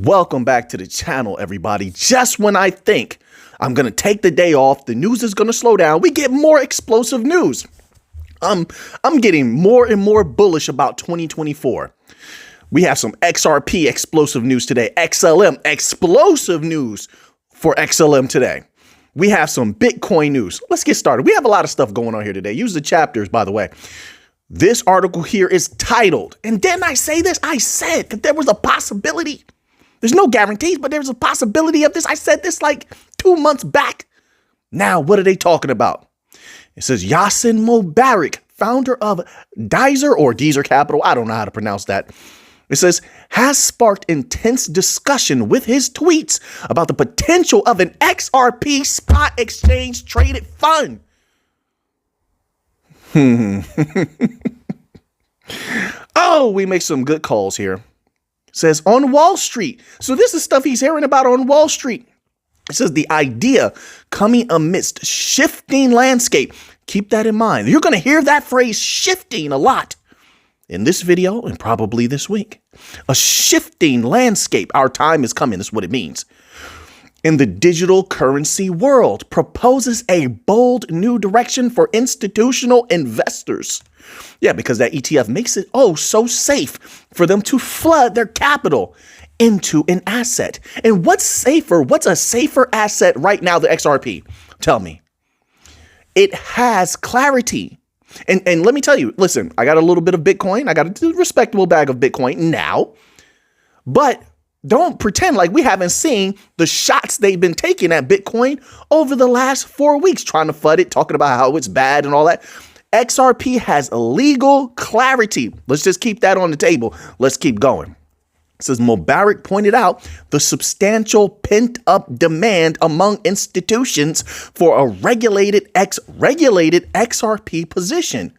Welcome back to the channel, everybody. Just when I think I'm going to take the day off, the news is going to slow down, we get more explosive news. I'm getting more and more bullish about 2024. We have some XRP explosive news today. XLM explosive news for XLM today. We have some Bitcoin news. Let's get started. We have a lot of stuff going on here today. Use the chapters, by the way. This article here is titled, and didn't I say this? I said that there was a possibility. There's no guarantees, but there's a possibility of this. I said this like 2 months back. Now, what are they talking about? It says Yasin Mubarak, founder of Deezer Capital. I don't know how to pronounce that. It says, has sparked intense discussion with his tweets about the potential of an XRP spot exchange traded fund. Oh, we make some good calls here. It says on Wall Street. So this is stuff he's hearing about on Wall Street. It says the idea coming amidst shifting landscape. Keep that in mind. You're going to hear that phrase shifting a lot in this video and probably this week. A shifting landscape. Our time is coming. That's what it means. In the digital currency world, proposes a bold new direction for institutional investors. Yeah, because that ETF makes it so safe for them to flood their capital into an asset. And what's safer? What's a safer asset right now, the XRP? Tell me. It has clarity. And let me tell you, listen, I got a little bit of Bitcoin. I got a respectable bag of Bitcoin now. But don't pretend like we haven't seen the shots they've been taking at Bitcoin over the last 4 weeks, trying to flood it, talking about how it's bad and all that. XRP has legal clarity. Let's just keep that on the table. Let's keep going. It says Mubarak pointed out the substantial pent-up demand among institutions for a regulated XRP position.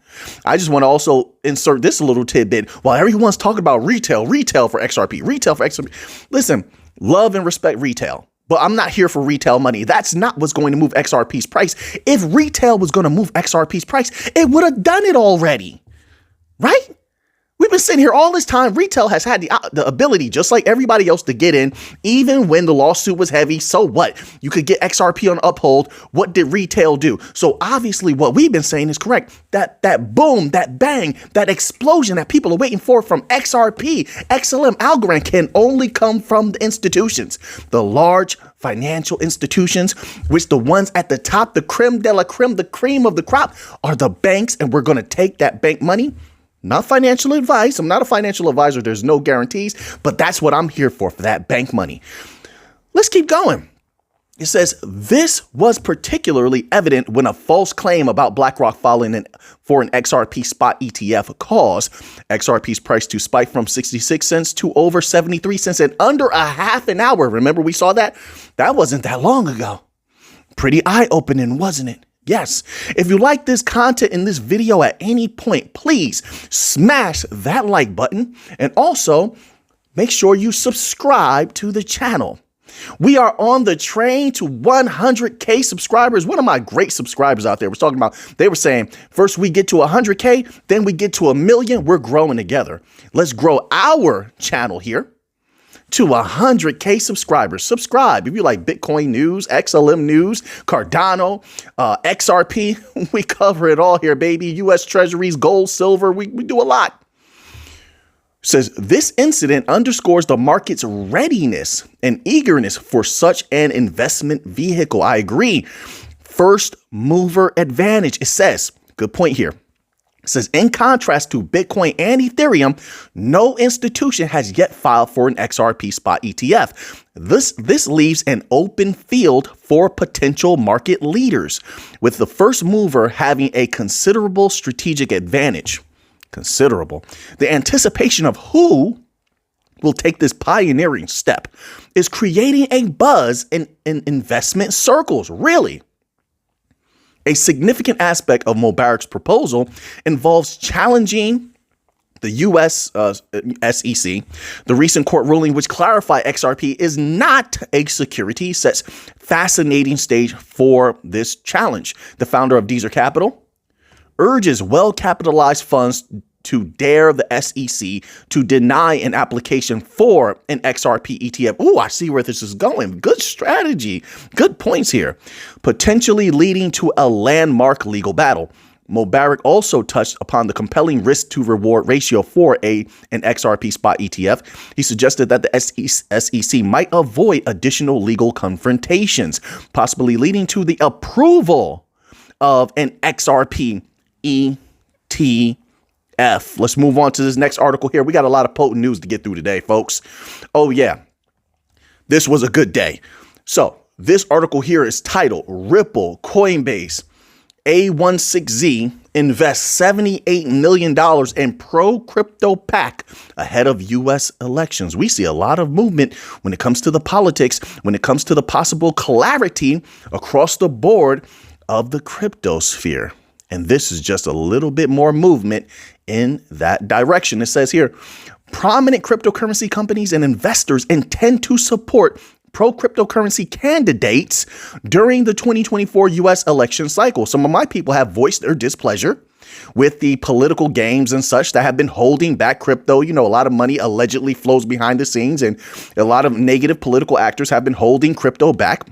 I just want to also insert this little tidbit. While everyone's talking about retail for XRP. Listen, love and respect retail. But I'm not here for retail money. That's not what's going to move XRP's price. If retail was going to move XRP's price, it would have done it already, right? We've been sitting here all this time. Retail has had the ability, just like everybody else, to get in, even when the lawsuit was heavy. So what? You could get XRP on uphold. What did retail do? So obviously what we've been saying is correct. That boom, that bang, that explosion that people are waiting for from XRP, XLM, Algorand can only come from the institutions, the large financial institutions, which the ones at the top, the creme de la creme, the cream of the crop, are the banks. And we're going to take that bank money. Not financial advice. I'm not a financial advisor. There's no guarantees, but that's what I'm here for that bank money. Let's keep going. It says this was particularly evident when a false claim about BlackRock filing for an XRP spot ETF caused XRP's price to spike from 66 cents to over 73 cents in under a half an hour. Remember, we saw that? That wasn't that long ago. Pretty eye-opening, wasn't it? Yes. If you like this content in this video at any point, please smash that like button and also make sure you subscribe to the channel. We are on the train to 100K subscribers. One of my great subscribers out there was talking about, they were saying, first we get to 100K, then we get to 1 million. We're growing together. Let's grow our channel here to 100K subscribers. Subscribe if you like Bitcoin news, XLM news, Cardano, XRP. We cover it all here, baby. U.S. Treasuries, gold, silver. We do a lot. It says this incident underscores the market's readiness and eagerness for such an investment vehicle. I agree. First mover advantage. It says, good point here. It says, in contrast to Bitcoin and Ethereum, no institution has yet filed for an XRP spot ETF. This leaves an open field for potential market leaders, with the first mover having a considerable strategic advantage. Considerable. The anticipation of who will take this pioneering step is creating a buzz in investment circles. Really? A significant aspect of Mubarak's proposal involves challenging the U.S. SEC. The recent court ruling, which clarified XRP is not a security, sets fascinating stage for this challenge. The founder of Deezer Capital urges well-capitalized funds to dare the SEC to deny an application for an XRP ETF. Ooh, I see where this is going. Good strategy. Good points here. Potentially leading to a landmark legal battle. Mubarak also touched upon the compelling risk to reward ratio for an XRP spot ETF. He suggested that the SEC might avoid additional legal confrontations, possibly leading to the approval of an XRP ETF. Let's move on to this next article here. We got a lot of potent news to get through today, folks. Oh, yeah. This was a good day. So this article here is titled Ripple, Coinbase, A16Z invests $78 million in pro-crypto pack ahead of U.S. elections. We see a lot of movement when it comes to the politics, when it comes to the possible clarity across the board of the crypto sphere. And this is just a little bit more movement in that direction. It says here, prominent cryptocurrency companies and investors intend to support pro-cryptocurrency candidates during the 2024 U.S. election cycle. Some of my people have voiced their displeasure with the political games and such that have been holding back crypto. You know, a lot of money allegedly flows behind the scenes, and a lot of negative political actors have been holding crypto back.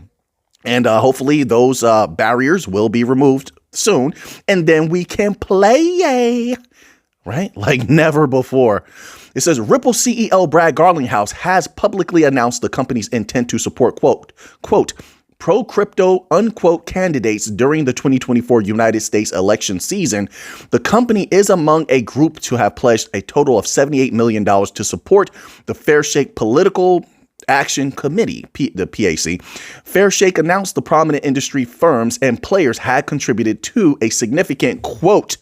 And hopefully those barriers will be removed soon, and then we can play, right? Like never before. It says Ripple CEO Brad Garlinghouse has publicly announced the company's intent to support, quote, pro-crypto, unquote, candidates during the 2024 United States election season. The company is among a group to have pledged a total of $78 million to support the Fair Shake Political Action Committee, the PAC. Fair Shake announced the prominent industry firms and players had contributed to a significant, quote,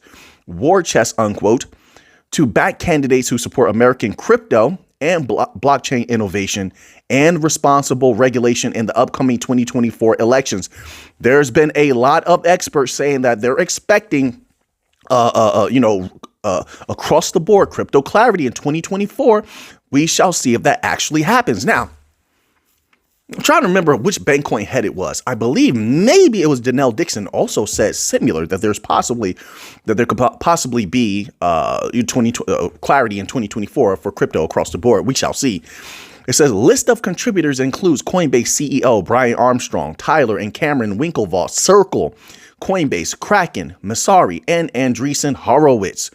war chest, unquote, to back candidates who support American crypto and blockchain innovation and responsible regulation in the upcoming 2024 elections. There's been a lot of experts saying that they're expecting, across the board crypto clarity in 2024. We shall see if that actually happens. Now, I'm trying to remember which Bankcoin head it was. I believe maybe it was Dixon also said similar that there could possibly be clarity in 2024 for crypto across the board. We shall see. It says list of contributors includes Coinbase CEO Brian Armstrong, Tyler and Cameron Winklevoss, Circle, Coinbase, Kraken, Messari, and Andreessen Horowitz.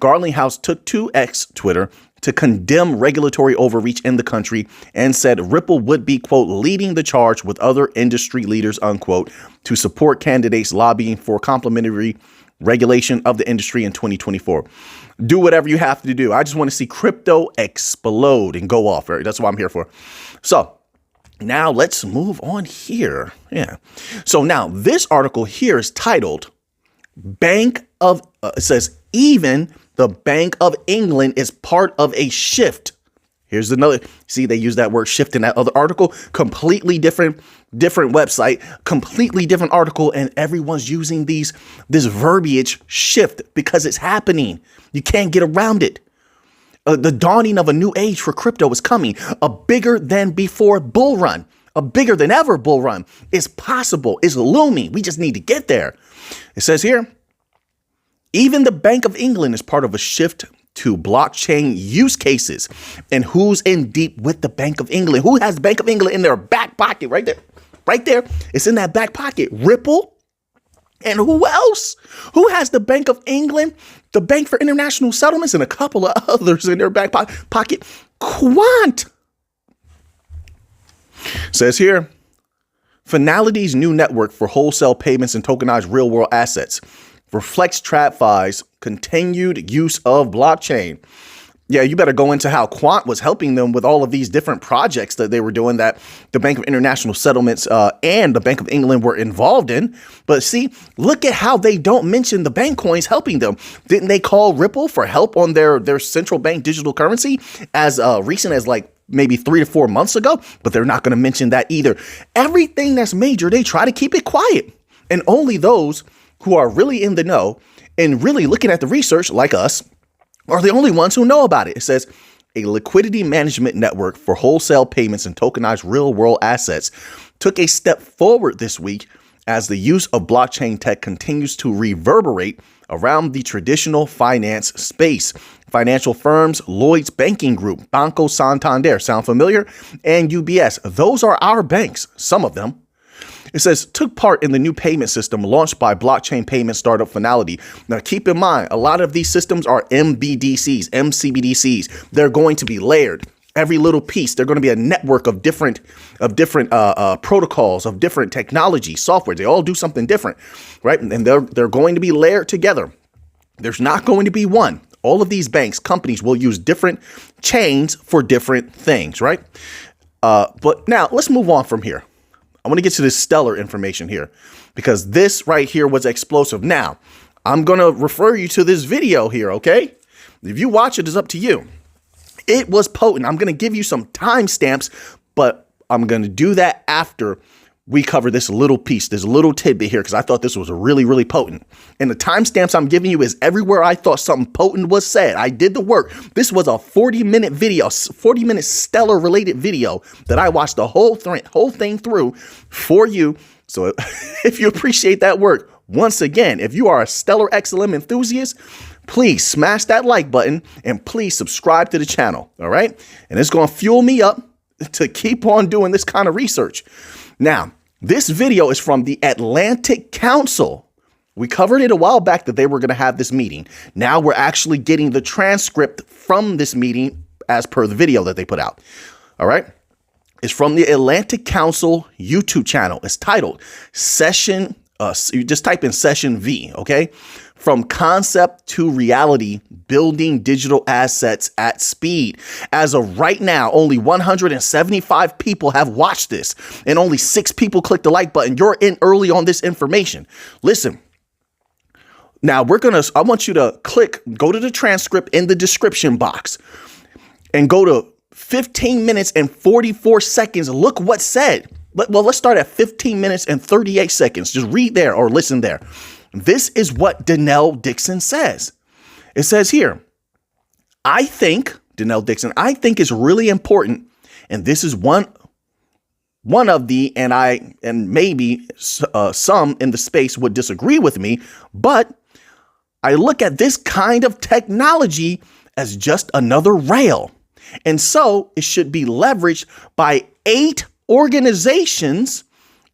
Garlinghouse took to X, Twitter, to condemn regulatory overreach in the country and said Ripple would be, quote, leading the charge with other industry leaders, unquote, to support candidates lobbying for complementary regulation of the industry in 2024. Do whatever you have to do. I just want to see crypto explode and go off. Right? That's what I'm here for. So now let's move on here. Yeah. So now this article here is titled it says even the Bank of England is part of a shift. Here's another. See, they use that word shift in that other article. Completely different website, completely different article. And everyone's using this verbiage shift because it's happening. You can't get around it. The dawning of a new age for crypto is coming. A bigger than before bull run, a bigger than ever bull run is possible, is looming. We just need to get there. It says here, even the Bank of England is part of a shift to blockchain use cases. And who's in deep with the Bank of England? Who has the Bank of England in their back pocket? Right there. Right there. It's in that back pocket. Ripple. And who else? Who has the Bank of England, the Bank for International Settlements, and a couple of others in their back pocket? Quant. Says here, Finality's new network for wholesale payments and tokenized real-world assets reflects TradFi's continued use of blockchain. Yeah, you better go into how Quant was helping them with all of these different projects that they were doing that the Bank of International Settlements and the Bank of England were involved in. But see, look at how they don't mention the bank coins helping them. Didn't they call Ripple for help on their central bank digital currency as recent as like maybe 3 to 4 months ago? But they're not going to mention that either. Everything that's major, they try to keep it quiet. And only those who are really in the know and really looking at the research like us are the only ones who know about it. It says a liquidity management network for wholesale payments and tokenized real world assets took a step forward this week as the use of blockchain tech continues to reverberate around the traditional finance space. Financial firms, Lloyd's Banking Group, Banco Santander, sound familiar? And UBS, those are our banks, some of them. It says, took part in the new payment system launched by blockchain payment startup Finality. Now, keep in mind, a lot of these systems are MBDCs, MCBDCs. They're going to be layered. Every little piece, they're going to be a network of different protocols, of different technology, software. They all do something different, right? And they're going to be layered together. There's not going to be one. All of these banks, companies will use different chains for different things, right? But now let's move on from here. I want to get to this stellar information here because this right here was explosive. Now, I'm going to refer you to this video here, okay? If you watch it, it's up to you. It was potent. I'm going to give you some timestamps, but I'm going to do that after we cover this little piece, this little tidbit here, because I thought this was really, really potent. And the timestamps I'm giving you is everywhere I thought something potent was said. I did the work. This was a 40-minute video, 40-minute stellar related video that I watched the whole thing through for you. So if you appreciate that work, once again, if you are a Stellar XLM enthusiast, please smash that like button and please subscribe to the channel. All right. And it's going to fuel me up to keep on doing this kind of research. Now, this video is from the Atlantic Council. We covered it a while back that they were going to have this meeting. Now we're actually getting the transcript from this meeting as per the video that they put out. All right. It's from the Atlantic Council YouTube channel. It's titled Session. You just type in Session V. OK. From concept to reality, building digital assets at speed. As of right now, only 175 people have watched this and only 6 people clicked the like button. You're in early on this information. Listen, now I want you to go to the transcript in the description box and go to 15 minutes and 44 seconds. Look what's said. Well, let's start at 15 minutes and 38 seconds. Just read there or listen there. This is what Dixon says. It says here, I think it's really important. And this is one of the, and maybe some in the space would disagree with me, but I look at this kind of technology as just another rail. And so it should be leveraged by 8 organizations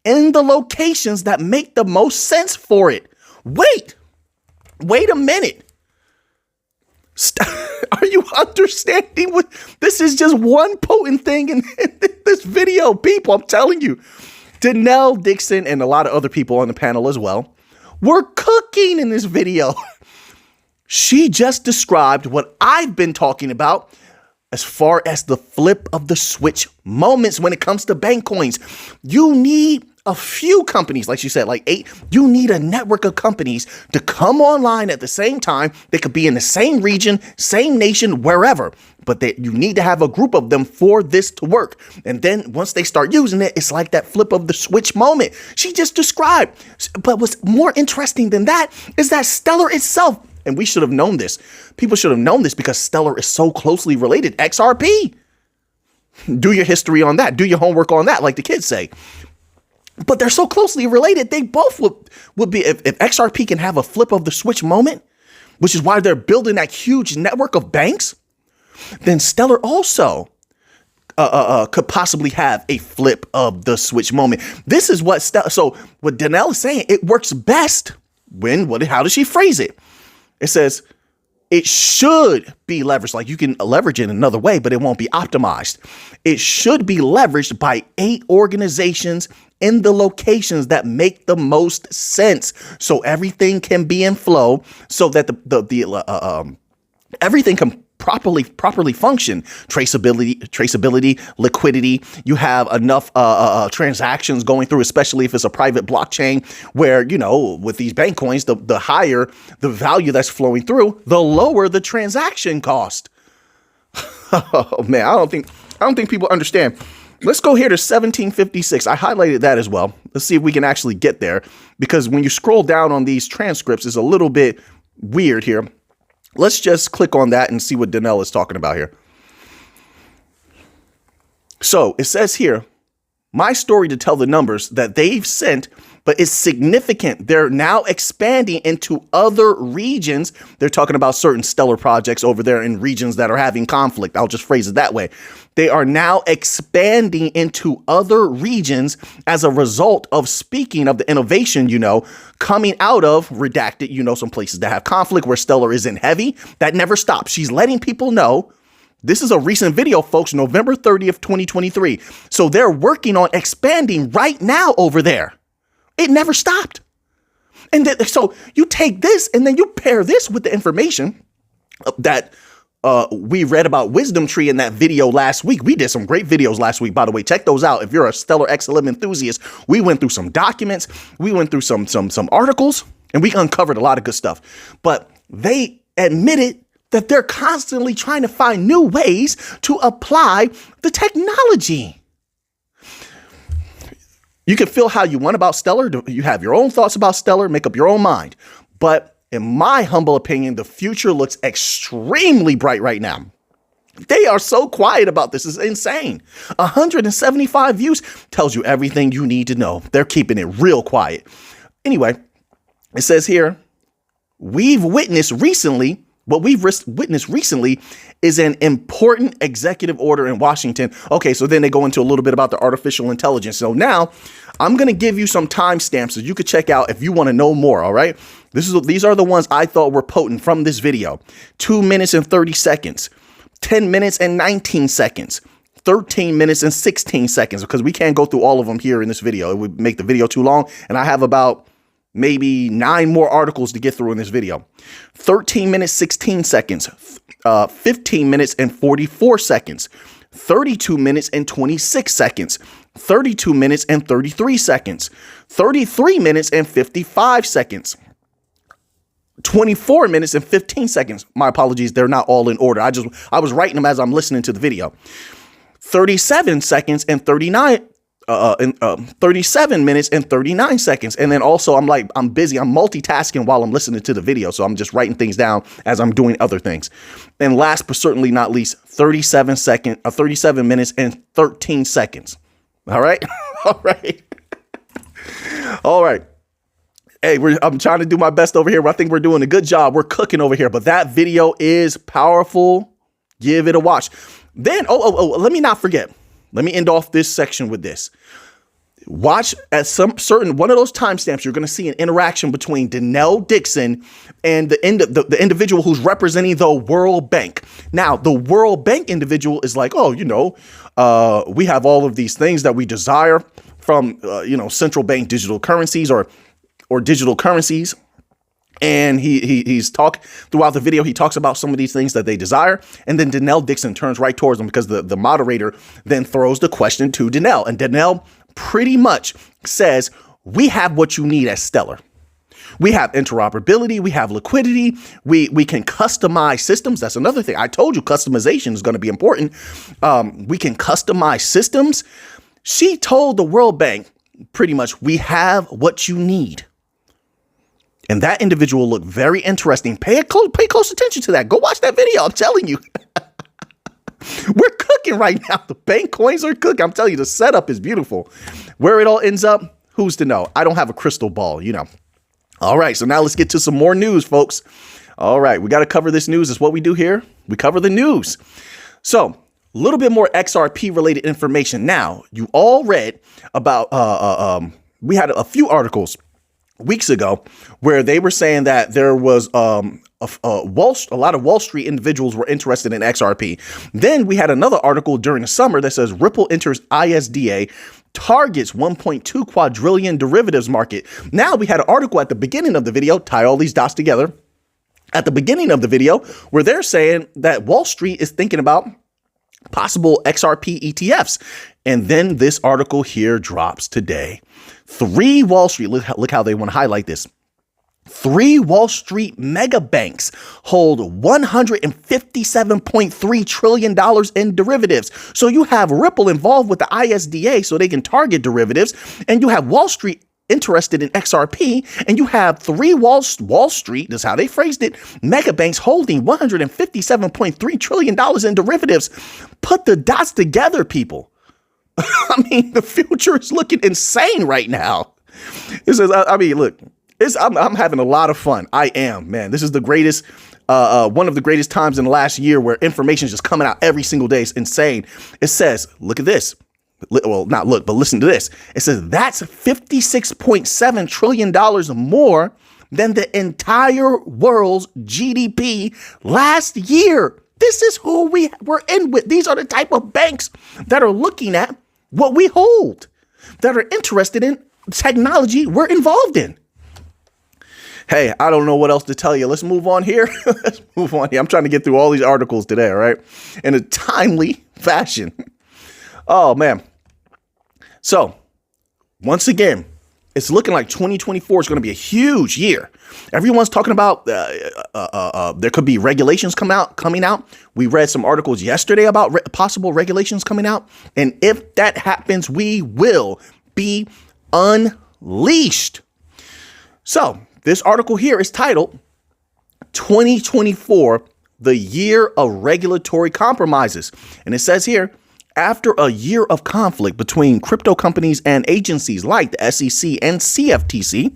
in the locations that make the most sense for it. Wait a minute. Are you understanding what this is? Just one potent thing in this video, people. I'm telling you, Dixon and a lot of other people on the panel as well were cooking in this video. She just described what I've been talking about as far as the flip of the switch moments when it comes to bank coins. You need a few companies, like she said, like 8. You need a network of companies to come online at the same time. They could be in the same region, same nation, wherever. But you need to have a group of them for this to work. And then once they start using it, it's like that flip of the switch moment she just described. But what's more interesting than that is that Stellar itself, and we should have known this. People should have known this because Stellar is so closely related. XRP. Do your history on that. Do your homework on that, like the kids say. But they're so closely related. They both would be, if XRP can have a flip of the switch moment, which is why they're building that huge network of banks, then Stellar also could possibly have a flip of the switch moment. This is what so what Danelle is saying, it works best when, how does she phrase it? It says, it should be leveraged, like you can leverage it another way, but it won't be optimized. It should be leveraged by 8 organizations in the locations that make the most sense. So everything can be in flow so that everything can properly function. Traceability, liquidity. You have enough transactions going through, especially if it's a private blockchain where, with these bank coins, the higher the value that's flowing through, the lower the transaction cost. Oh man, I don't think people understand. Let's go here to 1756. I highlighted that as well. Let's see if we can actually get there, because when you scroll down on these transcripts, it's a little bit weird here. Let's just click on that and see what Danelle is talking about here. So it says here, my story to tell the numbers that they've sent but it's significant. They're now expanding into other regions. They're talking about certain stellar projects over there in regions that are having conflict. I'll just phrase it that way. They are now expanding into other regions as a result of, speaking of the innovation, coming out of redacted, some places that have conflict where stellar isn't heavy. That never stops. She's letting people know. This is a recent video, folks, November 30th, 2023. So they're working on expanding right now over there. It never stopped. And so you take this and then you pair this with the information that we read about Wisdom Tree in that video last week. We did some great videos last week, by the way. Check those out. If you're a Stellar XLM enthusiast, we went through some documents. We went through some articles, and we uncovered a lot of good stuff. But they admitted that they're constantly trying to find new ways to apply the technology. You can feel how you want about Stellar. You have your own thoughts about Stellar. Make up your own mind. But in my humble opinion, the future looks extremely bright right now. They are so quiet about this. It's insane. 175 views tells you everything you need to know. They're keeping it real quiet. Anyway, it says here, what we've witnessed recently is an important executive order in Washington. Okay, so then they go into a little bit about the artificial intelligence. So now I'm going to give you some timestamps so you could check out if you want to know more, all right? These are the ones I thought were potent from this video. 2 minutes and 30 seconds, 10 minutes and 19 seconds, 13 minutes and 16 seconds, because we can't go through all of them here in this video. It would make the video too long, and I have about maybe 9 more articles to get through in this video. 13 minutes, 16 seconds, 15 minutes and 44 seconds, 32 minutes and 26 seconds, 32 minutes and 33 seconds, 33 minutes and 55 seconds, 24 minutes and 15 seconds. My apologies. They're not all in order. I was writing them as I'm listening to the video. 37 seconds and 39 37 minutes and 39 seconds. And then also I'm busy. I'm multitasking while I'm listening to the video. So I'm just writing things down as I'm doing other things. And last but certainly not least, 37 minutes and 13 seconds. All right. All right. All right. Hey, I'm trying to do my best over here. I think we're doing a good job. We're cooking over here, but that video is powerful. Give it a watch. Then, let me not forget. Let me end off this section with this. Watch at some certain one of those timestamps. You're going to see an interaction between Dixon and the individual who's representing the World Bank. Now, the World Bank individual is like, we have all of these things that we desire from, central bank digital currencies or digital currencies. And he's talked throughout the video. He talks about some of these things that they desire. And then Dixon turns right towards him because the moderator then throws the question to Danelle. And Danelle pretty much says, we have what you need as Stellar. We have interoperability. We have liquidity. We can customize systems. That's another thing. I told you customization is going to be important. We can customize systems. She told the World Bank pretty much, we have what you need. And that individual looked very interesting. Pay close attention to that. Go watch that video. I'm telling you. We're cooking right now. The bank coins are cooking. I'm telling you, the setup is beautiful. Where it all ends up, who's to know? I don't have a crystal ball, All right, so now let's get to some more news, folks. All right, we got to cover this news. It's what we do here. We cover the news. So a little bit more XRP related information. Now, you all read about, we had a few articles weeks ago where they were saying that there was a lot of Wall Street individuals were interested in XRP. Then we had another article during the summer that says Ripple enters ISDA, targets 1.2 quadrillion derivatives market. Now we had an article at the beginning of the video, tie all these dots together, at the beginning of the video where they're saying that Wall Street is thinking about possible XRP ETFs. And then this article here drops today. 3 Wall Street, look how they want to highlight this. 3 Wall Street mega banks hold $157.3 trillion in derivatives. So you have Ripple involved with the ISDA so they can target derivatives. And you have Wall Street interested in XRP. And you have 3 Wall Street, that's how they phrased it, mega banks holding $157.3 trillion in derivatives. Put the dots together, people. I mean, the future is looking insane right now. It says, I mean, look, I'm having a lot of fun. I am, man. This is the greatest, one of the greatest times in the last year where information is just coming out every single day. It's insane. It says, look at this. Well, not look, but listen to this. It says that's $56.7 trillion more than the entire world's GDP last year. This is who we're in with. These are the type of banks that are looking at what we hold, that are interested in technology we're involved in. Hey, I don't know what else to tell you. Let's move on here. Let's move on here. I'm trying to get through all these articles today, all right, in a timely fashion. Oh, man. So, once again, it's looking like 2024 is going to be a huge year. Everyone's talking about there could be regulations coming out. We read some articles yesterday about possible regulations coming out. And if that happens, we will be unleashed. So this article here is titled 2024, the year of regulatory compromises. And it says here, after a year of conflict between crypto companies and agencies like the SEC and CFTC,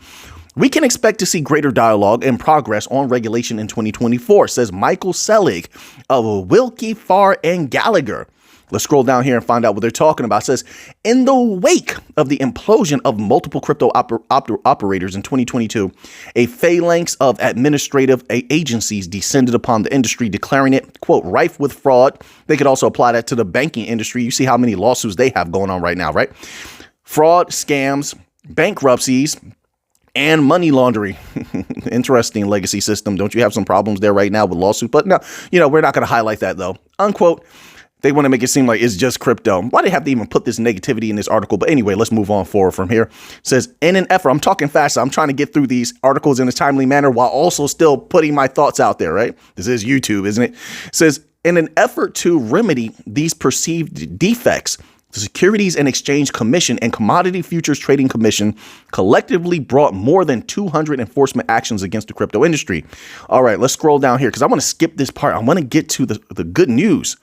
we can expect to see greater dialogue and progress on regulation in 2024, says Michael Selig of Wilkie, Farr and Gallagher. Let's scroll down here and find out what they're talking about. It says, in the wake of the implosion of multiple crypto operators in 2022, a phalanx of administrative agencies descended upon the industry, declaring it, quote, rife with fraud. They could also apply that to the banking industry. You see how many lawsuits they have going on right now, right? Fraud, scams, bankruptcies, and money laundering. Interesting legacy system. Don't you have some problems there right now with lawsuits? But no, we're not going to highlight that, though. Unquote. They want to make it seem like it's just crypto. Why do they have to even put this negativity in this article? But anyway, let's move on forward from here. It says, in an effort, I'm talking fast. I'm trying to get through these articles in a timely manner while also still putting my thoughts out there, right? This is YouTube, isn't it? It says, in an effort to remedy these perceived defects, the Securities and Exchange Commission and Commodity Futures Trading Commission collectively brought more than 200 enforcement actions against the crypto industry. All right, let's scroll down here because I want to skip this part. I want to get to the good news.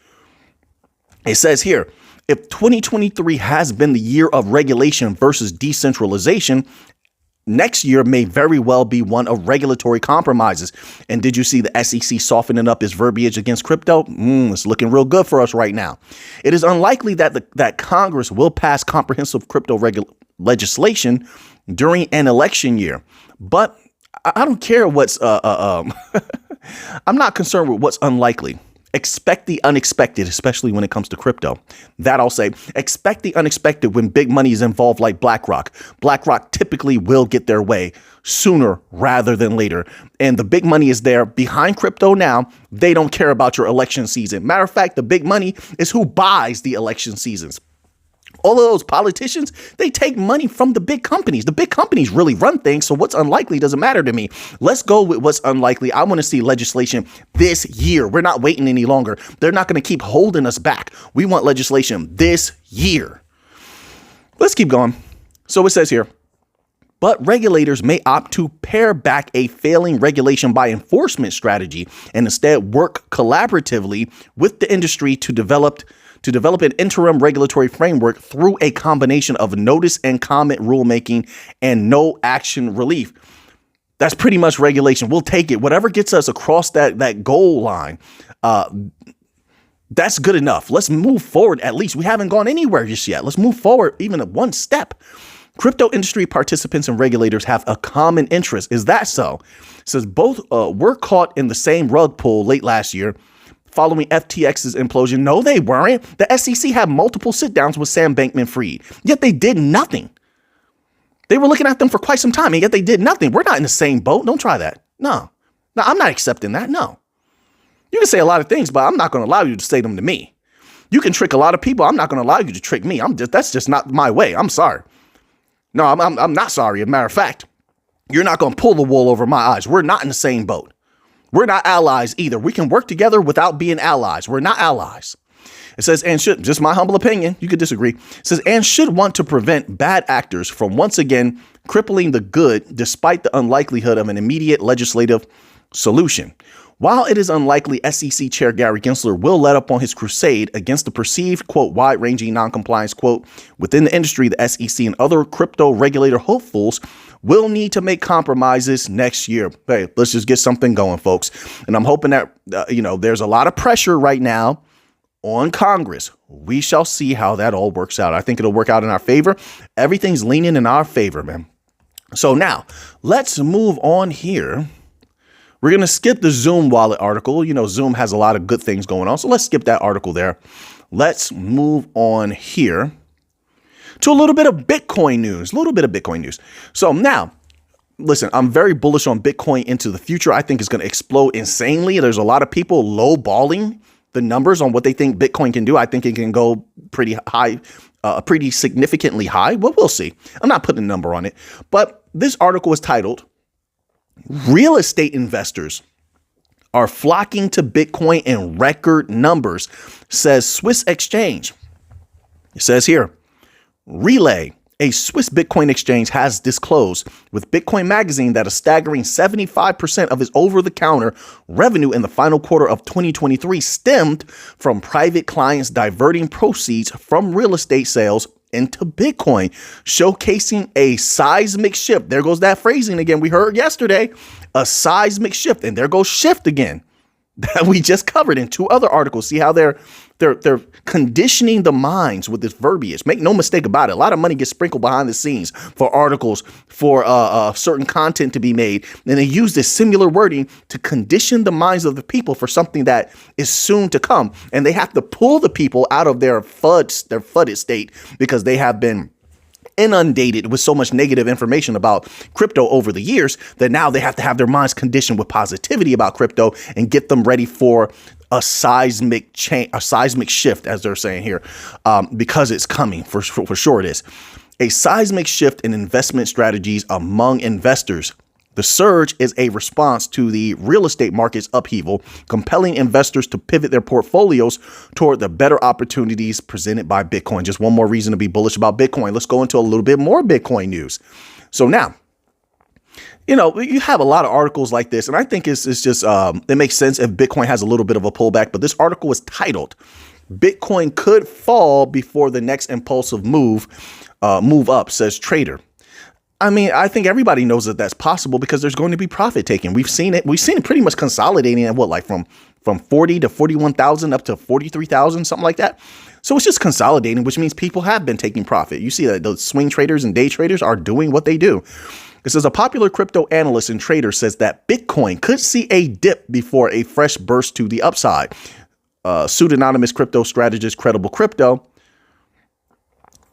It says here, if 2023 has been the year of regulation versus decentralization, next year may very well be one of regulatory compromises. And did you see the SEC softening up its verbiage against crypto? It's looking real good for us right now. It is unlikely that Congress will pass comprehensive crypto legislation during an election year. But I don't care what's I'm not concerned with what's unlikely. Expect the unexpected, especially when it comes to crypto. That I'll say. Expect the unexpected when big money is involved like BlackRock. BlackRock typically will get their way sooner rather than later. And the big money is there behind crypto now. They don't care about your election season. Matter of fact, the big money is who buys the election seasons. All of those politicians, they take money from the big companies. The big companies really run things. So what's unlikely doesn't matter to me. Let's go with what's unlikely. I want to see legislation this year. We're not waiting any longer. They're not going to keep holding us back. We want legislation this year. Let's keep going. So it says here, but regulators may opt to pare back a failing regulation by enforcement strategy and instead work collaboratively with the industry to develop an interim regulatory framework through a combination of notice and comment rulemaking and no action relief. That's pretty much regulation. We'll take it. Whatever gets us across that goal line, that's good enough. Let's move forward. At least we haven't gone anywhere just yet. Let's move forward even one step. Crypto industry participants and regulators have a common interest. Is that so? It says both were caught in the same rug pull late last year following FTX's implosion. No, they weren't. The SEC had multiple sit downs with Sam Bankman-Fried, yet they did nothing. They were looking at them for quite some time, and yet they did nothing. We're not in the same boat. Don't try that. No, I'm not accepting that. No. You can say a lot of things, but I'm not going to allow you to say them to me. You can trick a lot of people. I'm not going to allow you to trick me. That's just not my way. I'm sorry. No, I'm not sorry. As a matter of fact, you're not going to pull the wool over my eyes. We're not in the same boat. We're not allies either. We can work together without being allies. We're not allies. It says, and should, just my humble opinion, you could disagree. It says, and should want to prevent bad actors from once again crippling the good, despite the unlikelihood of an immediate legislative Solution. While it is unlikely SEC Chair Gary Gensler will let up on his crusade against the perceived, quote, wide-ranging noncompliance, quote, within the industry, the SEC and other crypto regulator hopefuls will need to make compromises next year. Hey, let's just get something going, folks. And I'm hoping that, there's a lot of pressure right now on Congress. We shall see how that all works out. I think it'll work out in our favor. Everything's leaning in our favor, man. So now let's move on here. We're going to skip the Zoom wallet article. Zoom has a lot of good things going on. So let's skip that article there. Let's move on here to a little bit of Bitcoin news. So now, listen, I'm very bullish on Bitcoin into the future. I think it's going to explode insanely. There's a lot of people lowballing the numbers on what they think Bitcoin can do. I think it can go pretty high, pretty significantly high. Well, we'll see. I'm not putting a number on it. But this article is titled, Real Estate Investors Are Flocking to Bitcoin in Record Numbers, says Swiss Exchange. It says here, Relay, a Swiss Bitcoin exchange, has disclosed with Bitcoin Magazine that a staggering 75% of its over-the-counter revenue in the final quarter of 2023 stemmed from private clients diverting proceeds from real estate sales into Bitcoin, showcasing a seismic shift. There goes that phrasing again. We heard yesterday, a seismic shift, and there goes shift again that we just covered in two other articles. See how they're conditioning the minds with this verbiage. Make no mistake about it. A lot of money gets sprinkled behind the scenes for articles, for certain content to be made. And they use this similar wording to condition the minds of the people for something that is soon to come. And they have to pull the people out of their fudded state because they have been inundated with so much negative information about crypto over the years that now they have to have their minds conditioned with positivity about crypto and get them ready for a seismic change, a seismic shift, as they're saying here, because it's coming for sure. It is a seismic shift in investment strategies among investors. The surge is a response to the real estate market's upheaval, compelling investors to pivot their portfolios toward the better opportunities presented by Bitcoin. Just one more reason to be bullish about Bitcoin. Let's go into a little bit more Bitcoin news. So now, you have a lot of articles like this, and I think it's just it makes sense if Bitcoin has a little bit of a pullback. But this article is titled, Bitcoin Could Fall Before the Next Impulsive Move Up, says trader. I mean, I think everybody knows that that's possible because there's going to be profit taking. We've seen it pretty much consolidating at from 40 to 41,000 up to 43,000, something like that. So it's just consolidating, which means people have been taking profit. You see that the swing traders and day traders are doing what they do. It says a popular crypto analyst and trader says that Bitcoin could see a dip before a fresh burst to the upside. Pseudonymous crypto strategist Credible Crypto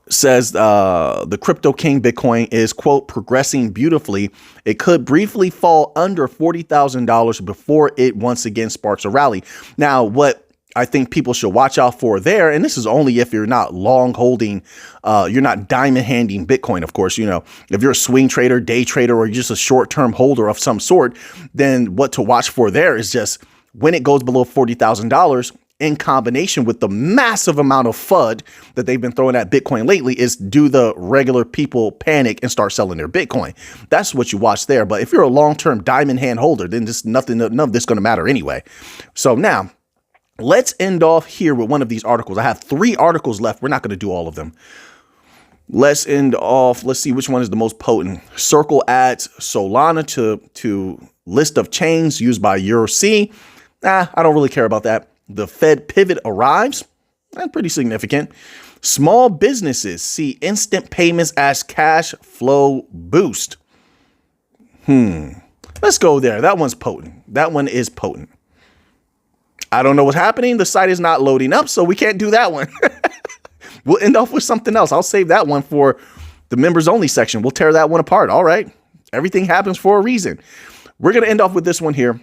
says the crypto king Bitcoin is, quote, progressing beautifully. It could briefly fall under $40,000 before it once again sparks a rally. Now, what I think people should watch out for there, and this is only if you're not long holding, you're not diamond handing Bitcoin, of course. If you're a swing trader, day trader, or you're just a short-term holder of some sort, then what to watch for there is just when it goes below $40,000, in combination with the massive amount of FUD that they've been throwing at Bitcoin lately, is do the regular people panic and start selling their Bitcoin? That's what you watch there. But if you're a long-term diamond hand holder, then none of this is going to matter anyway. So now let's end off here with one of these articles. I have 3 articles left. We're not going to do all of them. Let's end off. Let's see which one is the most potent. Circle adds Solana to list of chains used by EuroC. I don't really care about that. The Fed pivot arrives. That's pretty significant. Small businesses see instant payments as cash flow boost. Let's go there. That one's potent. That one is potent. I don't know what's happening. The site is not loading up, so we can't do that one. We'll end off with something else. I'll save that one for the members only section. We'll tear that one apart. All right. Everything happens for a reason. We're going to end off with this one here.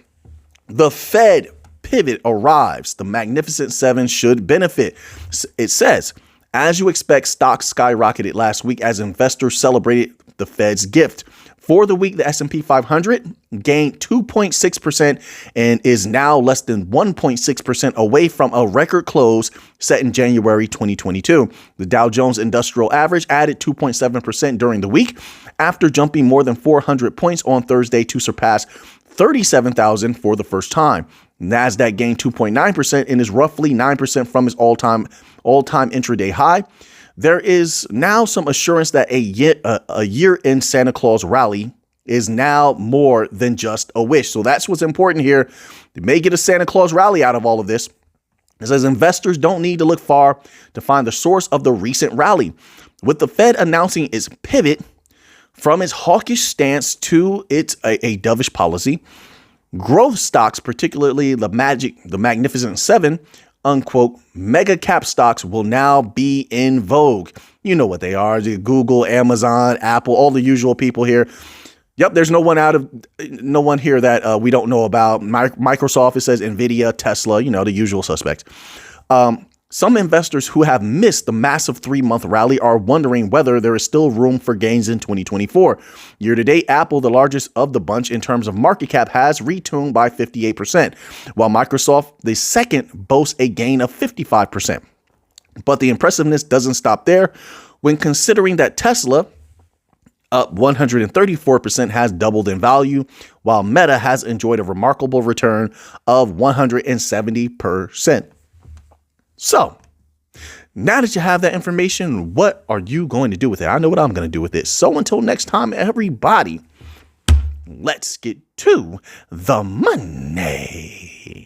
The Fed pivot arrives. The Magnificent Seven should benefit. It says, as you expect, stocks skyrocketed last week as investors celebrated the Fed's gift. For the week, the S&P 500 gained 2.6% and is now less than 1.6% away from a record close set in January 2022. The Dow Jones Industrial Average added 2.7% during the week after jumping more than 400 points on Thursday to surpass 37,000 for the first time. NASDAQ gained 2.9% and is roughly 9% from its all-time intraday high. There is now some assurance that a year-end Santa Claus rally is now more than just a wish. So that's what's important here. They may get a Santa Claus rally out of all of this. It says investors don't need to look far to find the source of the recent rally. With the Fed announcing its pivot from its hawkish stance to a dovish policy, growth stocks, particularly the Magnificent Seven, unquote, mega cap stocks will now be in vogue. You know what they are: Google, Amazon, Apple, all the usual people here. Yep, there's no one here that we don't know about. Microsoft, it says Nvidia, Tesla, the usual suspects. Some investors who have missed the massive 3-month rally are wondering whether there is still room for gains in 2024. Year to date, Apple, the largest of the bunch in terms of market cap, has retuned by 58%, while Microsoft, the second, boasts a gain of 55%. But the impressiveness doesn't stop there. When considering that Tesla, up 134%, has doubled in value, while Meta has enjoyed a remarkable return of 170%. So, now that you have that information, what are you going to do with it? I know what I'm going to do with it. So until next time, everybody, let's get to the money.